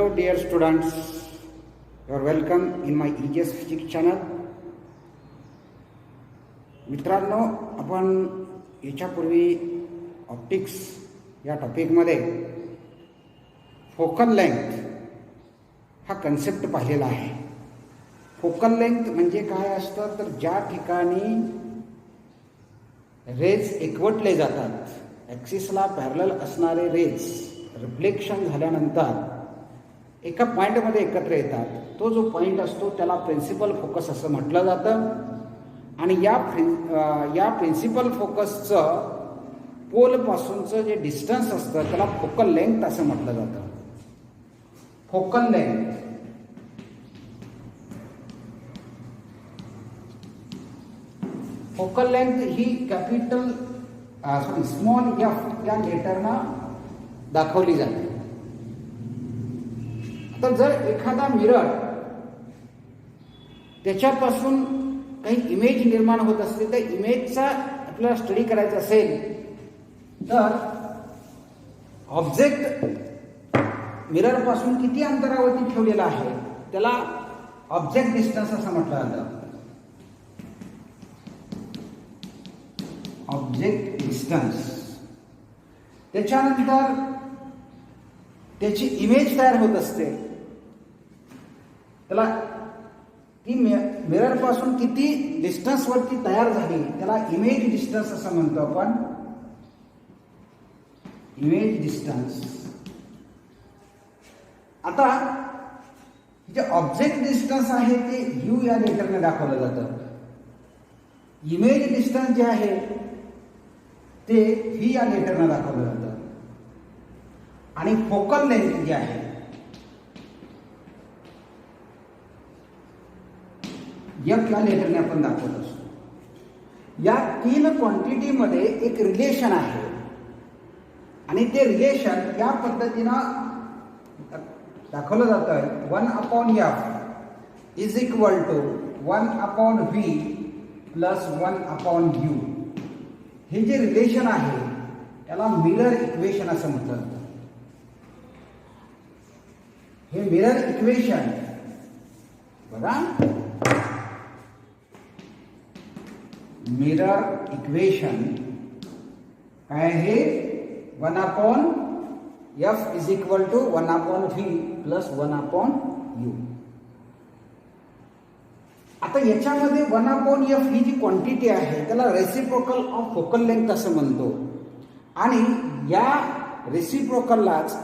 Hello dear students, you are welcome in my EGS Physics channel. मित्रांनो, आपण याच्यापूर्वी optics या टॉपिकमध्ये focal length हा concept पाहिलेला आहे. फोकल लेंथ म्हणजे काय असतं तर ज्या ठिकाणी रेज एकवटले जातात, ॲक्सिसला पॅरलल असणारे रेज रिफ्लेक्शन झाल्यानंतर एका पॉईंटमध्ये एकत्र येतात. तो जो पॉईंट असतो त्याला प्रिन्सिपल फोकस असं म्हटलं जातं. आणि या प्रिन्सिपल फोकसचं पोलपासूनचं जे डिस्टन्स असतं त्याला फोकल लेंथ असं म्हटलं जातं. फोकल लेंथ ही कॅपिटल स्मॉल एफ या लेटरनं दाखवली जाते. तर जर एखादा मिरर त्याच्यापासून काही इमेज निर्माण होत असते, त्या इमेजचा आपल्याला स्टडी करायचा असेल तर ऑब्जेक्ट मिरर पासून किती अंतरावरती ठेवलेला आहे त्याला ऑब्जेक्ट डिस्टन्स असं म्हटलं जातं. Object distance. त्याच्यानंतर त्याची इमेज तयार होत असते, त्याला ती मिरर पासून किती डिस्टन्स वरती तयार झाली त्याला इमेज डिस्टन्स असं म्हणतो आपण. Image distance. आता जे ऑब्जेक्ट डिस्टन्स आहे ते यू या लेटरने दाखवलं जातं. इमेज डिस्टन्स जे आहे ते व्ही या लेटरने दाखवलं जातं. आणि फोकल लेंथ जी आहे एफ या लेटरने आपण दाखवत असतो. या तीन क्वांटिटीमध्ये एक रिलेशन आहे आणि ते रिलेशन या पद्धतीनं दाखवलं जातं. 1/f is equal to 1/v plus 1/u. हे जे रिलेशन आहे त्याला मिरर इक्वेशन असं म्हटलं जातं. हे मिरर इक्वेशन बघा, मिरर इक्वेशन काय आहे? 1/f is equal to 1/v plus 1/u. आता याच्यामध्ये 1/f ही जी क्वांटिटी आहे त्याला रेसिप्रोकल ऑफ फोकल लेंथ असं म्हणतो. आणि या रेसिप्रोकललाच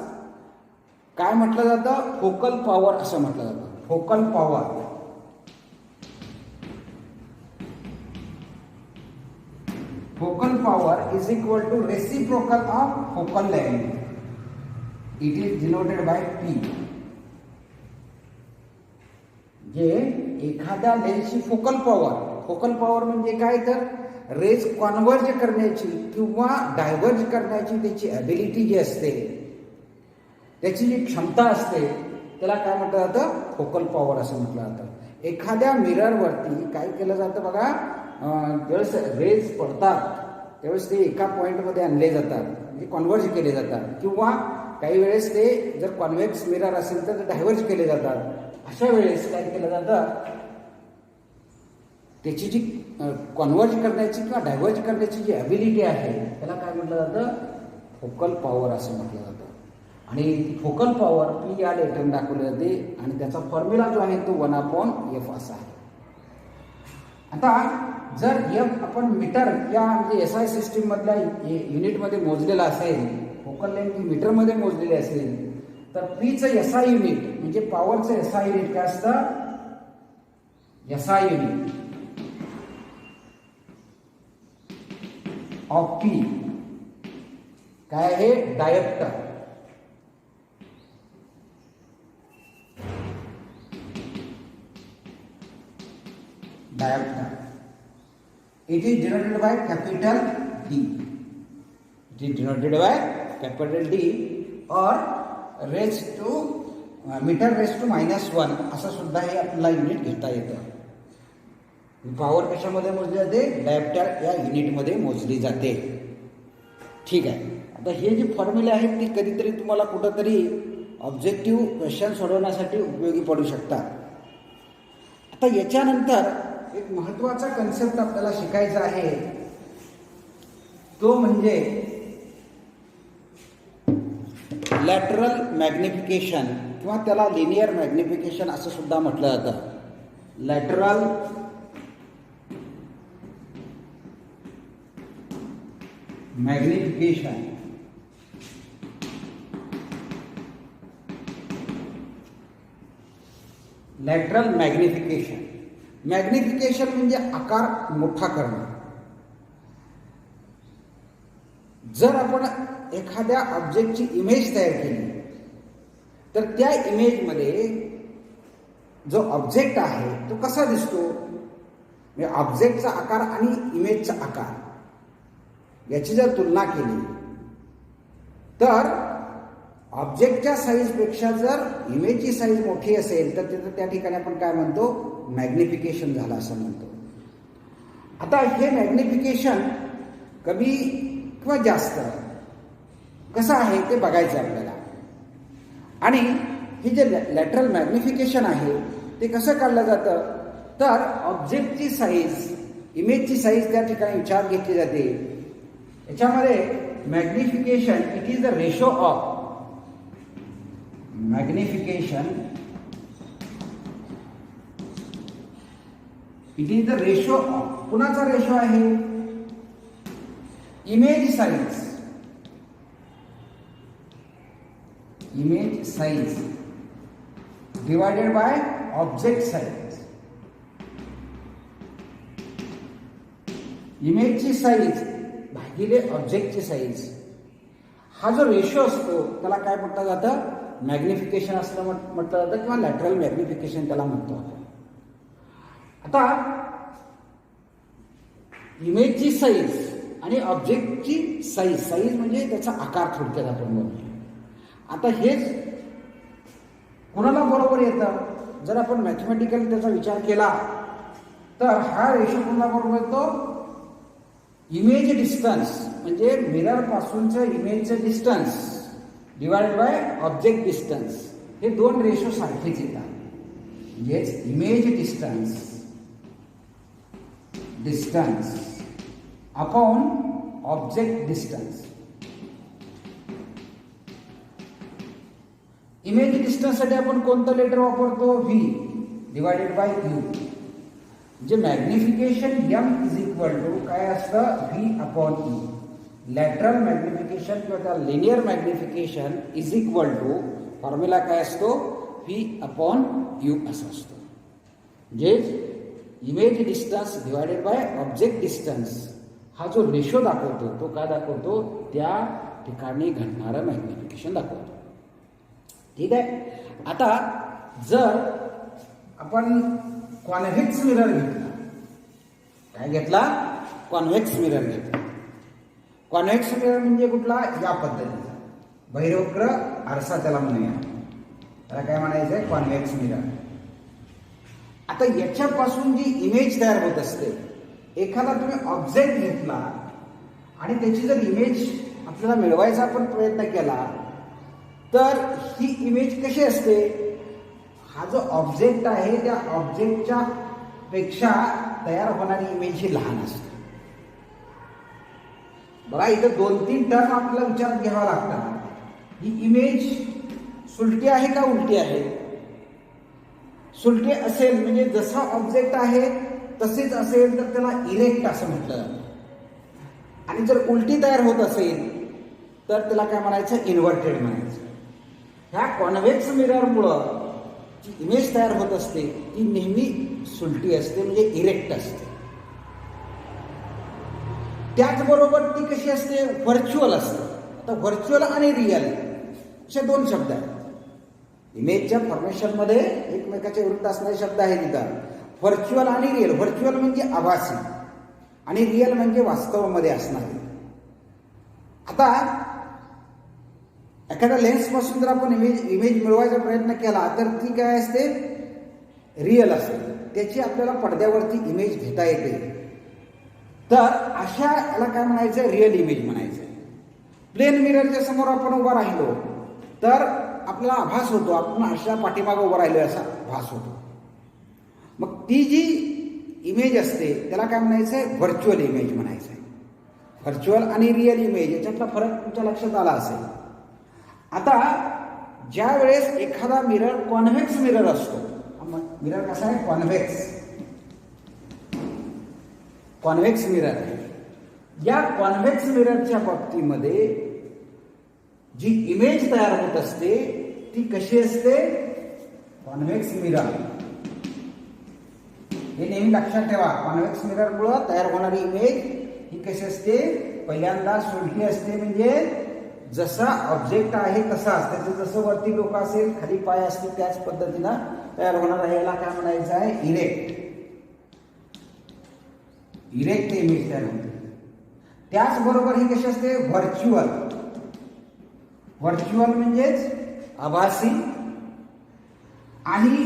काय म्हटलं जातं? फोकल पॉवर असं म्हटलं जातं. Focal power. Focal power is equal to reciprocal of focal length. It is denoted by P. जे एखाद्या लेन्सची फोकल पॉवर म्हणजे काय तर रेज कॉन्व्हर्ज करण्याची किंवा डायव्हर्ज करण्याची त्याची ॲबिलिटी जी असते, त्याची जी क्षमता असते त्याला काय म्हटलं जातं? फोकल पॉवर असं म्हटलं जातं. एखाद्या मिररवरती काय केलं जातं बघा, ज्यावेळेस रेज पडतात त्यावेळेस ते एका पॉईंटमध्ये आणले जातात, म्हणजे कॉन्व्हर्ज केले जातात. किंवा काही वेळेस ते जर कॉन्व्हेक्स मिरर असेल तर डायव्हर्ज केले जातात. अशा वेळेस काय केलं जातं, त्याची जी कॉन्व्हर्ज करण्याची किंवा डायव्हर्ज करण्याची जी ॲबिलिटी आहे त्याला काय म्हटलं जातं? फोकल पॉवर असं म्हटलं जातं. आणि फोकल पॉवर P या लेटरने दाखवले जाते आणि त्याचा फॉर्म्युला जो आहे तो 1/f असा आहे. आता जर F आपण मीटर या म्हणजे SI सिस्टीम मधल्या युनिटमध्ये मोजलेला असेल, फोकल लेंथ मीटरमध्ये मोजलेली असेल, तर Pचं SI युनिट म्हणजे पॉवरचं SI युनिट काय असतं? SI युनिट ऑफ P काय आहे? Dioptre. Diopter. It is denoted by capital D. It is denoted by capital D or raised to meter raised to -1 असं सुद्धा हे आपल्याला युनिट घेता येतं. पॉवर कशामध्ये मोजली जाते? डायोप्टर या युनिटमध्ये मोजली जाते. ठीक आहे. आता हे जे फॉर्म्युले आहेत ती कधीतरी तुम्हाला कुठंतरी ऑब्जेक्टिव्ह क्वेश्चन सोडवण्यासाठी उपयोगी पडू शकतात. आता याच्यानंतर एक महत्त्वाचा कन्सेप्ट आपल्याला शिकायचा आहे, तो म्हणजे लॅटरल मॅग्निफिकेशन किंवा त्याला लिनियर मॅग्निफिकेशन असं सुद्धा म्हटलं जातं. Lateral magnification. Lateral magnification. Magnification म्हणजे आकार मोठा करणं. जर आपण एखाद्या ऑब्जेक्टची इमेज तयार केली तर त्या इमेजमध्ये जो ऑब्जेक्ट आहे तो कसा दिसतो, म्हणजे ऑब्जेक्टचा आकार आणि इमेजचा आकार याची जर तुलना केली तर ऑब्जेक्टच्या साईजपेक्षा जर इमेजची साईज मोठी असेल तर तिथं त्या ठिकाणी आपण काय म्हणतो, मॅग्निफिकेशन झालं असं म्हणतो. आता हे मॅग्निफिकेशन कमी किंवा जास्त कसं आहे ते बघायचं आपल्याला. आणि हे जे लॅटरल मॅग्निफिकेशन आहे ते कसं काढलं जातं, तर ऑब्जेक्टची साईज इमेजची साईज त्या ठिकाणी विचारात घेतली जाते. याच्यामध्ये magnification it is the ratio of magnification it is the ratio of, कुणाचा रेशो आहे, image size. Image size divided by object size. इमेजची साईज भागिले ऑब्जेक्टची साईज हा जो रेशो असतो त्याला काय म्हटलं जातं, मॅग्निफिकेशन असं म्हटलं जातं किंवा लॅटरल मॅग्निफिकेशन त्याला म्हणतो. आता इमेजची साईज आणि ऑब्जेक्टची साईज, साईज म्हणजे त्याचा आकार थोडक्यात आपण बोलतो. आता हेच कोणाला बरोबर येतं, जर आपण मॅथमॅटिकल त्याचा विचार केला तर हा रेशो कोणाला बरोबर येतो, इमेज डिस्टन्स म्हणजे मिरर पासूनचं इमेजचं distance divided by object distance. हे दोन रेशो सारखेच येतात. म्हणजेच image distance upon object distance. Image डिस्टन्ससाठी आपण कोणतं लेटर वापरतो, व्ही डिवायडेड बाय यू. म्हणजे magnification M is equal to काय असतं, V upon E. Lateral magnification किंवा त्या linear magnification is equal to formula काय असतो, व्ही अपॉन यू असा असतो. म्हणजे image distance divided by object distance हा जो रेशो दाखवतो तो काय दाखवतो, त्या ठिकाणी घडणारं मॅग्निफिकेशन दाखवतो. ठीक आहे. आता जर आपण कॉन्व्हेक्स मिरर घेतला, काय घेतला, कॉन्व्हेक्स मिरर घेतला. कॉन्व्हेक्स मिरर म्हणजे कुठला, या पद्धतीचा बहिर्वक्र आरसा त्याला म्हणूया. त्याला काय म्हणायचं आहे, कॉन्व्हेक्स मिरर. आता याच्यापासून जी इमेज तयार होत असते, एखादा तुम्ही ऑब्जेक्ट घेतला आणि त्याची जर इमेज आपल्याला मिळवायचा आपण प्रयत्न केला तर ही इमेज कशी असते, हा जो ऑब्जेक्ट आहे त्या ऑब्जेक्टच्या पेक्षा तयार होणारी इमेज ही लहान असते. बघा इथं 2-3 टर्म आपल्याला विचारात घ्यावा लागतात. ही इमेज सुलटी आहे का उलटी आहे. सुलटी असेल म्हणजे जसा ऑब्जेक्ट आहे तसेच असेल तर त्याला इरेक्ट असं म्हटलं जातं. आणि जर उलटी तयार होत असेल तर त्याला काय म्हणायचं, इन्व्हर्टेड म्हणायचं. ह्या कॉन्व्हेक्स मिररमुळं जी इमेज तयार होत असते ती नेहमी सुलटी असते, म्हणजे इरेक्ट असते. त्याचबरोबर ती कशी असते, व्हर्च्युअल असते. आता व्हर्च्युअल आणि रिअल असे दोन शब्द आहेत. इमेजच्या फॉर्मेशनमध्ये एकमेकाच्या विरुद्ध असणारे शब्द आहेत तिथं, व्हर्च्युअल आणि रिअल. व्हर्च्युअल म्हणजे आभासी आणि रिअल म्हणजे वास्तवामध्ये असणारे. आता एखाद्या लेन्स पासून जर आपण इमेज मिळवायचा प्रयत्न केला तर ती काय असते, रिअल असते. त्याची आपल्याला पडद्यावरती इमेज घेता येते. तर अशा याला काय म्हणायचं, रिअल इमेज म्हणायचं. प्लेन मिररच्या समोर आपण उभा राहिलो तर आपल्याला आभास होतो, आपण अशा पाठीमागे उभं राहिलो असा भास होतो. मग ती जी इमेज असते त्याला काय म्हणायचं आहे, व्हर्च्युअल इमेज म्हणायचं आहे. व्हर्च्युअल आणि रिअल इमेज याच्यातला फरक तुमच्या लक्षात आला असेल. आता ज्या वेळेस एखादा मिरर कॉन्व्हेक्स मिरर असतो, मिरर कसा आहे, कॉन्व्हेक्स मिरर आहे. या कॉन्व्हेक्स मिररच्या बाबतीमध्ये जी इमेज तयार होत असते ती कशी असते, कॉन्व्हेक्स मिरर. हे नेहमी लक्षात ठेवा. कॉन्व्हेक्स मिरर मुळे तयार होणारी इमेज ही कशी असते, पहिल्यांदा सुलटी असते, म्हणजे जसा ऑब्जेक्ट आहे तसा असते. जसं वरती डोकं असेल, खाली पाय असतील, त्याच पद्धतीनं तयार होणार आहे. याला काय म्हणायचं आहे, इरेक्ट इमेज तयार होते. त्याचबरोबर ही कशी असते, व्हर्च्युअल म्हणजेच आभासी आणि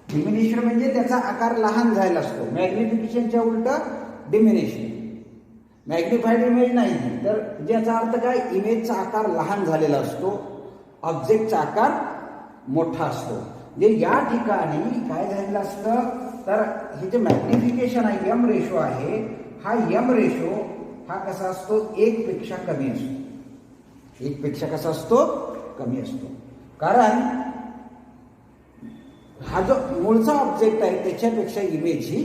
डिमिनिश्ड म्हणजे त्याचा आकार लहान झालेला असतो. मॅग्निफिकेशनच्या उलट डिमिनिश्ड. मॅग्निफाईड इमेज नाही, तर ज्याचा अर्थ काय, इमेजचा आकार लहान झालेला असतो, ऑब्जेक्टचा आकार मोठा असतो. म्हणजे या ठिकाणी काय झालेलं असतं, तर हे जे मॅग्निफिकेशन आहे, यम रेशो आहे, हा यम रेशो हा कसा असतो, 1 पेक्षा कमी असतो. 1 पेक्षा कसा असतो, कमी असतो. कारण हा जो मूळचा ऑब्जेक्ट आहे त्याच्यापेक्षा इमेज ही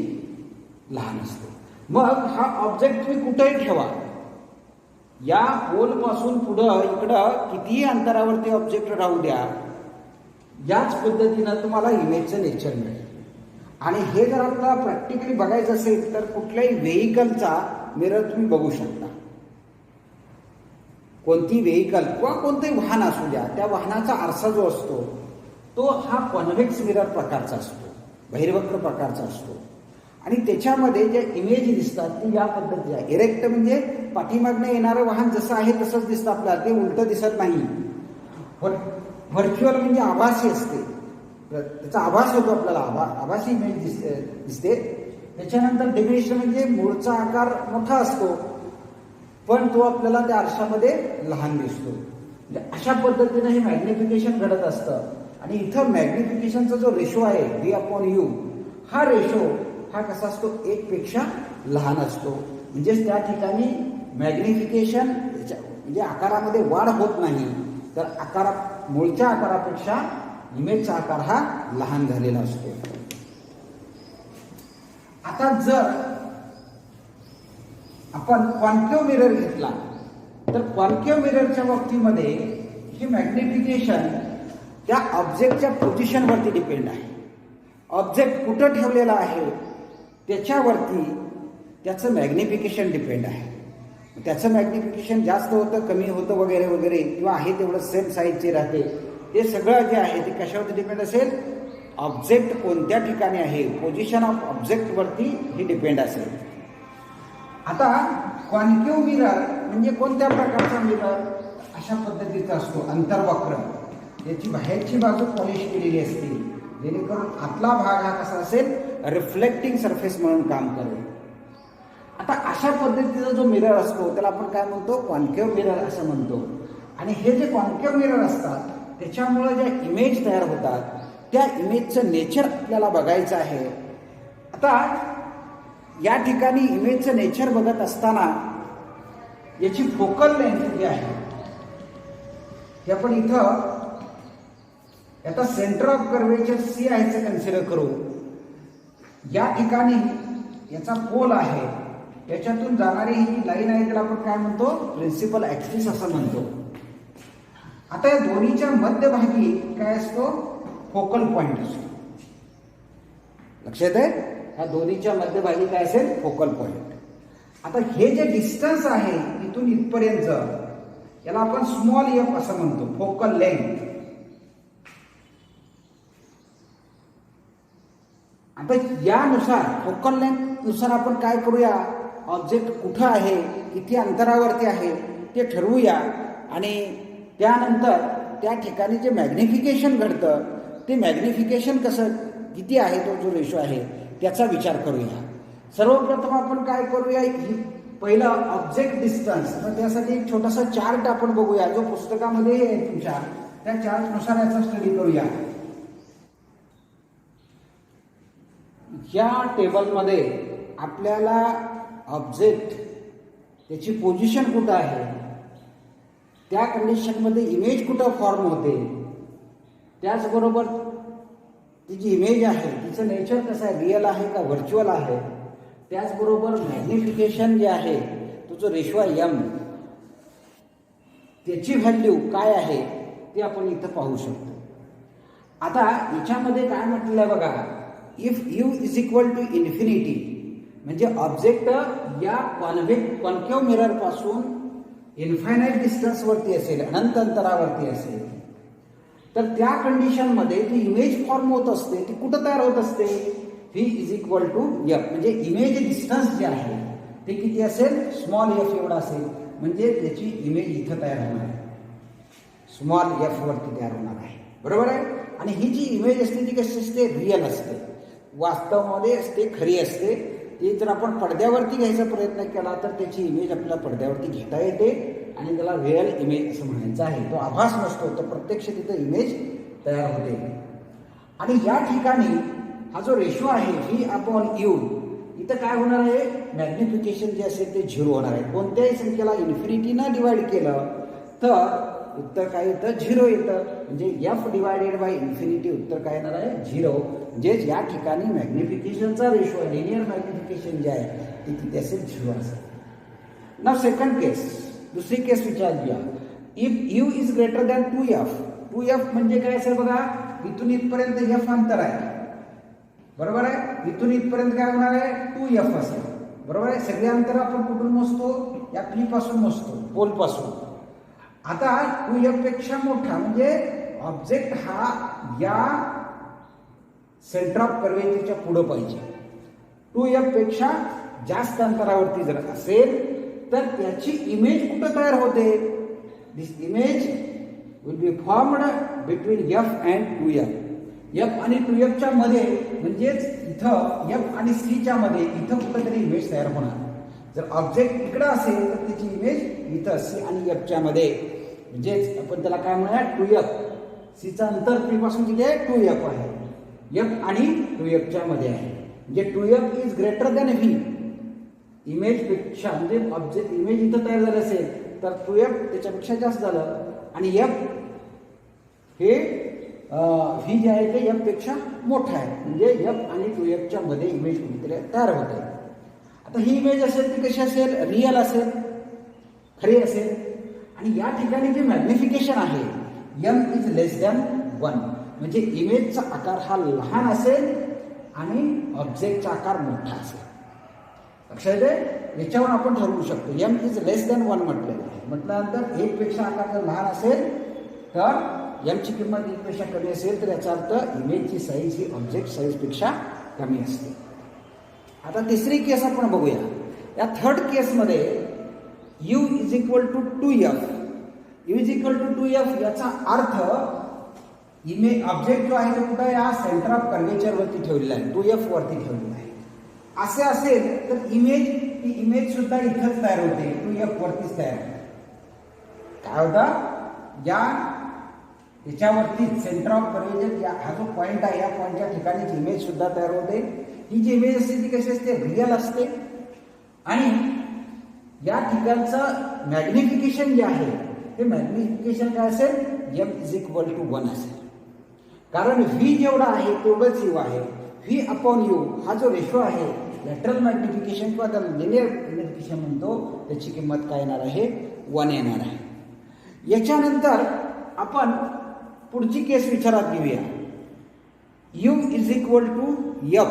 लहान असते. मग हा ऑब्जेक्ट तुम्ही कुठेही ठेवा, या पोलपासून पुढं इकडं कितीही अंतरावरती ऑब्जेक्ट राहू द्या, याच पद्धतीनं तुम्हाला इमेजचं नेचर मिळेल. आणि हे जर आपल्याला प्रॅक्टिकली बघायचं असेल तर कुठल्याही व्हेकलचा मिरर तुम्ही बघू शकता. कोणती व्हेकल किंवा कोणतेही वाहन असू द्या, त्या वाहनाचा आरसा जो असतो तो हा कॉन्व्हेक्स मिरर प्रकारचा असतो, बहिर्वक्र प्रकारचा असतो. आणि त्याच्यामध्ये जे इमेज दिसतात ती या पद्धतीची आहे. इरेक्ट म्हणजे पाठीमागनं येणारं वाहन जसं आहे तसंच दिसतं आपल्याला, ते उलटं दिसत नाही. व्हर्च्युअल म्हणजे आभासी असते, त्याचा आभास होतो आपल्याला, आभासी इमेज दिसते. त्याच्यानंतर डिमिनिश्ड म्हणजे मूळचा आकार मोठा असतो पण तो आपल्याला त्या आरशामध्ये लहान दिसतो. म्हणजे अशा पद्धतीने हे मॅग्निफिकेशन घडत असतं. आणि इथं मॅग्निफिकेशनचा जो रेशो आहे V/U, हा रेशो हा कसा असतो, 1 पेक्षा लहान असतो. म्हणजेच त्या ठिकाणी मॅग्निफिकेशन म्हणजे आकारामध्ये वाढ होत नाही, तर मूळच्या आकारापेक्षा इमेजचा आकार हा लहान झालेला असतो. आता जर आपण कॉन्केव्ह मिरर घेतला तर कॉन्केव्ह मिररच्या बाबतीमध्ये हे मॅग्निफिकेशन त्या ऑब्जेक्टच्या पोझिशनवरती डिपेंड आहे. ऑब्जेक्ट कुठं ठेवलेला आहे त्याच्यावरती त्याचं मॅग्निफिकेशन डिपेंड आहे. त्याचं मॅग्निफिकेशन जास्त होतं, कमी होतं, वगैरे वगैरे, किंवा आहे तेवढं सेम साईजचे राहते, ते सगळं जे आहे ते कशावरती डिपेंड असेल, ऑब्जेक्ट कोणत्या ठिकाणी आहे, पोझिशन ऑफ ऑब्जेक्टवरती हे डिपेंड असेल. आता कॉन्केव्ह मिरर म्हणजे कोणत्या प्रकारचा मिरर, अशा पद्धतीचा असतो, अंतर्वक्र. याची बाहेरची बाजू पॉलिश केलेली असते, जेणेकरून आतला भाग हा कसा असेल, रिफ्लेक्टिंग सरफेस म्हणून काम करेल. आता अशा पद्धतीचा जो मिरर असतो त्याला आपण काय म्हणतो, कॉन्केव्ह मिरर असं म्हणतो. आणि हे जे कॉन्केव्ह मिरर असतात त्याच्यामुळे ज्या इमेज तयार होतात त्या इमेजचं नेचर आपल्याला बघायचं आहे. आता या ठिकाणी इमेजचं नेचर बघत असताना याची फोकल लेंथ जी आहे हे आपण इथं याचा सेंटर ऑफ कर्वेचर C आहे कन्सिडर करू. या ठिकाणी याचा पोल आहे, याच्यातून जाणारी ही लाईन आहे त्याला आपण काय म्हणतो, प्रिन्सिपल ऍक्सिस असं म्हणतो. आता या दोन्हीच्या मध्यभागी काय असतो, फोकल पॉइंट असतो. लक्षात आहे, ह्या दोन्हीच्या मध्यभागी काय असेल, फोकल पॉइंट. आता हे जे डिस्टन्स आहे इथून इथपर्यंत याला आपण स्मॉल f असं म्हणतो, फोकल लेंथ. आता यानुसार फोकल लेंथ नुसार आपण काय करूया, ऑब्जेक्ट कुठं आहे, किती अंतरावरती आहे ते ठरवूया. आणि त्यानंतर त्या ठिकाणी जे मॅग्निफिकेशन घडतं ते मॅग्निफिकेशन कसं किती आहे, तो जो रेशो आहे त्याचा विचार करूया. सर्वप्रथम आपण काय करूया, ही पहिलं ऑब्जेक्ट डिस्टन्स. तर त्यासाठी एक छोटासा चार्ट आपण बघूया, जो पुस्तकामध्ये आहे तुमच्या, त्या चार्टनुसार याचा स्टडी करूया. या टेबलमध्ये आपल्याला ऑब्जेक्ट त्याची पोझिशन कुठं आहे, त्या कंडिशनमध्ये इमेज कुठं फॉर्म होते, त्याचबरोबर ती जी इमेज आहे तिचं नेचर कसं आहे, रिअल आहे का व्हर्च्युअल आहे, त्याचबरोबर मॅग्निफिकेशन जे आहे तो जो रेशो आहे एम, त्याची व्हॅल्यू काय आहे ते आपण इथं पाहू शकतो. आता याच्यामध्ये काय म्हटलेलं आहे बघा, if U is equal to infinity, म्हणजे ऑब्जेक्ट या कॉन्केव्ह मिरर पासून इन्फायनाइट डिस्टन्स वरती असेल, अनंत अंतरावरती असेल, तर त्या कंडिशन मध्ये जी इमेज फॉर्म होत असते ती कुठं तयार होत असते, V is equal to F. म्हणजे इमेज डिस्टन्स जे आहे ते किती असेल, स्मॉल एफ एवढा असेल, म्हणजे त्याची इमेज इथं तयार होणार आहे, स्मॉल एफ वरती तयार होणार आहे. बरोबर आहे. आणि ही जी इमेज असते ती कशी असते, रिअल असते, वास्तवामध्ये असते, खरी असते. ती जर आपण पडद्यावरती घ्यायचा प्रयत्न केला तर त्याची इमेज आपल्याला पडद्यावरती घेता येते आणि त्याला रिअल इमेज असं म्हणायचं आहे. तो आभास नसतो, तर प्रत्यक्ष तिथं इमेज तयार होते. आणि या ठिकाणी हा जो रेशो आहे व्ही अपॉन यू, इथं काय होणार आहे, मॅग्निफिकेशन जे असेल ते 0 होणार आहे. कोणत्याही संख्येला इन्फिनिटीनं डिवाइड केलं तर उत्तर काय येतं, 0 येतं. म्हणजे एफ डिवायडेड बाय इन्फिनिटी उत्तर काय येणार आहे, 0. म्हणजेच या ठिकाणी मॅग्निफिकेशनचा रेशो आहे, लिनियर मॅग्निफिकेशन जे आहे ते किती असेल, 0 असेल. नाव सेकंड केस, दुसरी केस विचारूया. If U is greater than 2f, 2f म्हणजे काय असेल बघा, इथून इथपर्यंत एफ अंतर आहे, बरोबर आहे. इथून इथपर्यंत काय होणार आहे, 2f असेल, बरोबर आहे. सगळे अंतर आपण कुठून मोजतो, या पी पासून मोजतो, पोल पासून. आता 2f पेक्षा मोठा म्हणजे ऑब्जेक्ट हा या सेंटर ऑफ कर्वेचरच्या पुढे पाहिजे. 2f पेक्षा जास्त अंतरावरती जर असेल तर त्याची इमेज कुठं तयार होते, this image will be formed between F and 2f. F आणि 2f च्या मध्ये, म्हणजेच इथं एफ आणि सी च्या मध्ये इथं कुठेतरी इमेज तयार होणार. जर ऑब्जेक्ट इकडं असेल तर त्याची इमेज इथं सी आणि एफ च्या मध्ये, म्हणजेच आपण त्याला काय म्हणूया, 2f. सीचं अंतर पी पासून किती आहे, 2f आहे, एफ आणि 2f च्या मध्ये आहे. म्हणजे 2f is greater than V, image पेक्षा, म्हणजे ऑब्जेक्ट इमेज इथं तयार झालं असेल तर 2f त्याच्यापेक्षा जास्त झालं, आणि एफ हे व्ही जे आहे ते एफ पेक्षा मोठा आहे, म्हणजे एफ आणि 2f च्या मध्ये इमेज कुठेतरी तयार होते. आता ही इमेज असेल ती कशी असेल, रिअल असेल, खरी असेल. आणि या ठिकाणी जे मॅग्निफिकेशन आहे एम इज लेस दॅन 1, म्हणजे इमेजचा आकार हा लहान असेल आणि ऑब्जेक्टचा आकार मोठा असेल. लक्षात येते, याच्यावर आपण ठरवू शकतो. एम इज लेस दॅन 1 म्हटलेलं आहे, म्हटल्यानंतर 1 पेक्षा आकार जर लहान असेल तर एमची किंमत 1 पेक्षा कमी असेल तर याचा अर्थ इमेजची साईज ही ऑब्जेक्ट साईज पेक्षा कमी असते. आता तिसरी केस आपण बघूया. या थर्ड केसमध्ये u is equal to 2f, u is equal to 2f याचा अर्थ इमेज ऑब्जेक्ट जो आहे तो कुठे या सेंटर ऑफ कर्वेचर वरती ठेवलेला आहे, 2f वरती ठेवलेला आहे. असे असेल तर इमेज सुद्धा इथंच तयार होते, 2f वरतीच तयार होते. काय होता, या याच्यावरती सेंटर ऑफ कर्वेचर हा जो पॉइंट आहे या पॉइंटच्या ठिकाणीच इमेज सुद्धा तयार होते. ही जी इमेज असते ती कशी असते, रिअल असते. आणि या ठिकाणचं मॅग्निफिकेशन जे आहे ते मॅग्निफिकेशन काय असेल, एम इज इक्वल टू 1 असेल. कारण व्ही जेवढा आहे तेवढंच यू आहे. व्ही अपॉन यू हा जो रेशो आहे, लॅटरल मॅग्निफिकेशन किंवा त्याला लिनियर मॅग्निफिकेशन म्हणतो, त्याची किंमत काय येणार आहे, 1 येणार आहे. याच्यानंतर आपण पुढची केस विचारात घेऊया. U is equal to F.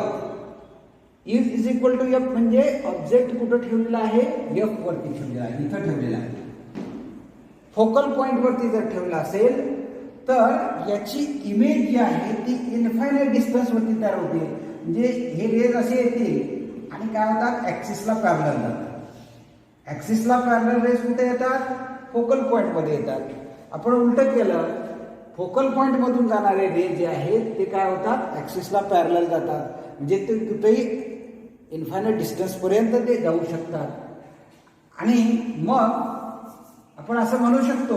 U is equal to F म्हणजे ऑब्जेक्ट कुठं ठेवलेला आहे, एफ वरती ठेवलेला आहे, इथं ठेवलेला आहे. फोकल पॉइंट वरती जर ठेवला असेल तर याची इमेज जी आहे ती इन्फायनाइट डिस्टन्स वरती तयार होते. म्हणजे हे रेज असे येतील आणि काय होतात, ऍक्सिसला पॅरलल जातात. ऍक्सिसला पॅरलल रेज कुठे येतात, फोकल पॉइंट मध्ये येतात. आपण उलट केलं, फोकल पॉइंट मधून जाणारे रे जे आहेत ते काय होतात, ऍक्सिसला पॅरलल जातात. म्हणजे ते कुठेही इन्फायनाइट डिस्टन्स पर्यंत ते जाऊ शकतात. आणि मग आपण असं म्हणू शकतो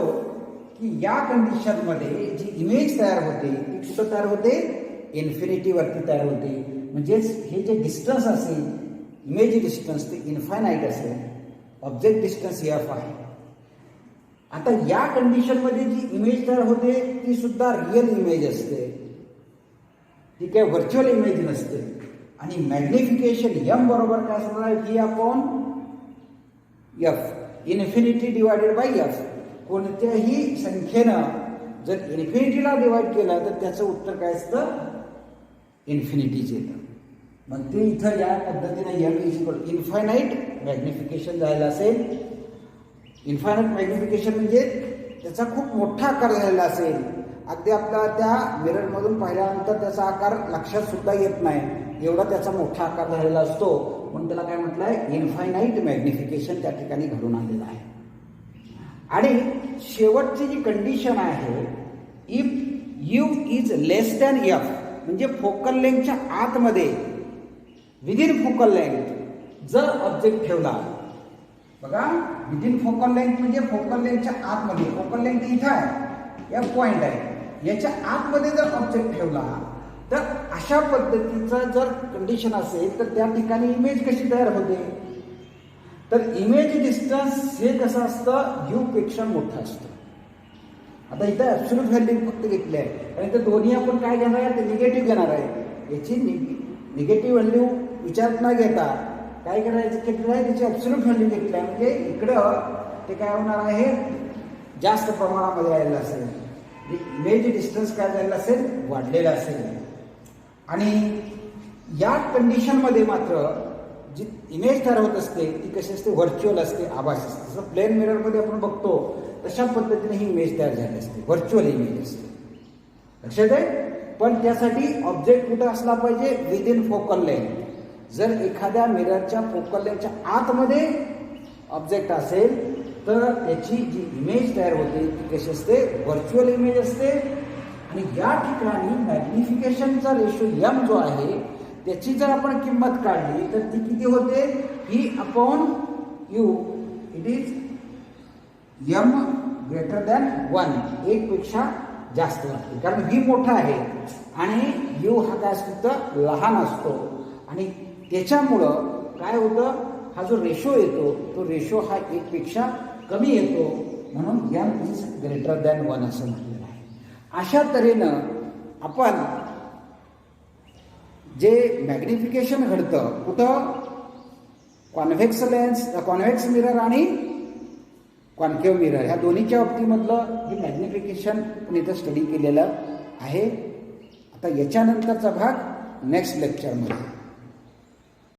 की या कंडिशनमध्ये जी इमेज तयार होते ती कुठं तयार होते, इन्फिनिटी वरती तयार होते. म्हणजेच हे जे डिस्टन्स असेल, इमेज डिस्टन्स ते इन्फायनाईट असेल, ऑब्जेक्ट डिस्टन्स एफ आहे. आता या कंडिशनमध्ये जी इमेज तयार होते ती सुद्धा रिअल इमेज असते, ती काही व्हर्च्युअल इमेज नसते. आणि मॅग्निफिकेशन एम बरोबर काय असणार, V upon F, infinity divided by F. कोणत्याही संख्येनं जर इन्फिनिटीला डिवाइड केलं तर त्याचं उत्तर काय असतं, इन्फिनिटीच येतं. मग ते इथं या पद्धतीने M is equal infinite magnification झालेलं असेल. इन्फायनाईट मॅग्निफिकेशन म्हणजे त्याचा खूप मोठा आकार झालेला असेल, अगदी आपल्याला त्या मिररमधून पाहिल्यानंतर त्याचा आकार लक्षात सुद्धा येत नाही, एवढा त्याचा मोठा आकार झालेला असतो. म्हणून त्याला काय म्हटलं आहे, इन्फायनाईट मॅग्निफिकेशन त्या ठिकाणी घडून आलेलं आहे. आणि शेवटची जी कंडिशन आहे, if U is less than F, म्हणजे फोकल लेंथच्या आतमध्ये, विदिन फोकल लेंथ जर ऑब्जेक्ट ठेवला, बघा विदिन फोकल लेंथ म्हणजे फोकल लेंथच्या आतमध्ये, फोकल लेंथ इथं आहे, या पॉइंट आहे, याच्या आतमध्ये जर ऑब्जेक्ट ठेवला तर अशा पद्धतीचं जर कंडिशन असेल तर त्या ठिकाणी इमेज कशी तयार होते, तर इमेज डिस्टन्स हे कसं असतं, यू पेक्षा मोठं असतं. आता इथं ॲब्सोल्यूट व्हॅल्यू फक्त घेतली आहे, आणि इथं दोन्ही आपण काय घेणार आहे, ते निगेटिव्ह घेणार आहे. याची निगेटिव्ह व्हॅल्यू विचारात न घेता काय करायचं घेतलं आहे, त्याची ॲब्सोल्यूट व्हॅल्यू घेतली आहे. म्हणजे इकडं ते काय होणार आहे, जास्त प्रमाणामध्ये आलेलं असेल, इमेज डिस्टन्स काय झालेलं असेल, वाढलेलं असेल. आणि या कंडिशनमध्ये मात्र जी इमेज तयार होत असते ती कशी असते, व्हर्च्युअल असते, आभास असते. जसं प्लेन मिररमध्ये आपण बघतो तशा पद्धतीने ही इमेज तयार झाली असते, व्हर्च्युअल इमेज असते. लक्षात आहे. पण त्यासाठी ऑब्जेक्ट कुठं असला पाहिजे, विदिन फोकल लेंथ. जर एखाद्या मिररच्या फोकल लेंथच्या आतमध्ये ऑब्जेक्ट असेल तर त्याची जी इमेज तयार होते ती कशी असते, व्हर्च्युअल इमेज असते. आणि या ठिकाणी मॅग्निफिकेशनचा रेशो एम जो आहे त्याची जर आपण किंमत काढली तर ती किती होते, V upon U. It is M greater than 1, 1 पेक्षा जास्त लागते, कारण व्ही मोठा आहे आणि यू हा काय असतो, लहान असतो. आणि त्याच्यामुळं काय होतं, हा जो रेशो येतो तो रेशो हा 1 पेक्षा कमी येतो, म्हणून एम इज ग्रेटर दॅन 1 असं म्हटलेलं आहे. अशा तऱ्हेनं आपण जे मॅग्निफिकेशन घडतं कुठं, कॉन्व्हेक्स मिरर आणि कॉन्केव्ह मिरर ह्या दोन्हीच्या बाबतीमधलं हे मॅग्निफिकेशन पण इथं स्टडी केलेलं आहे. आता याच्यानंतरचा भाग नेक्स्ट लेक्चरमध्ये.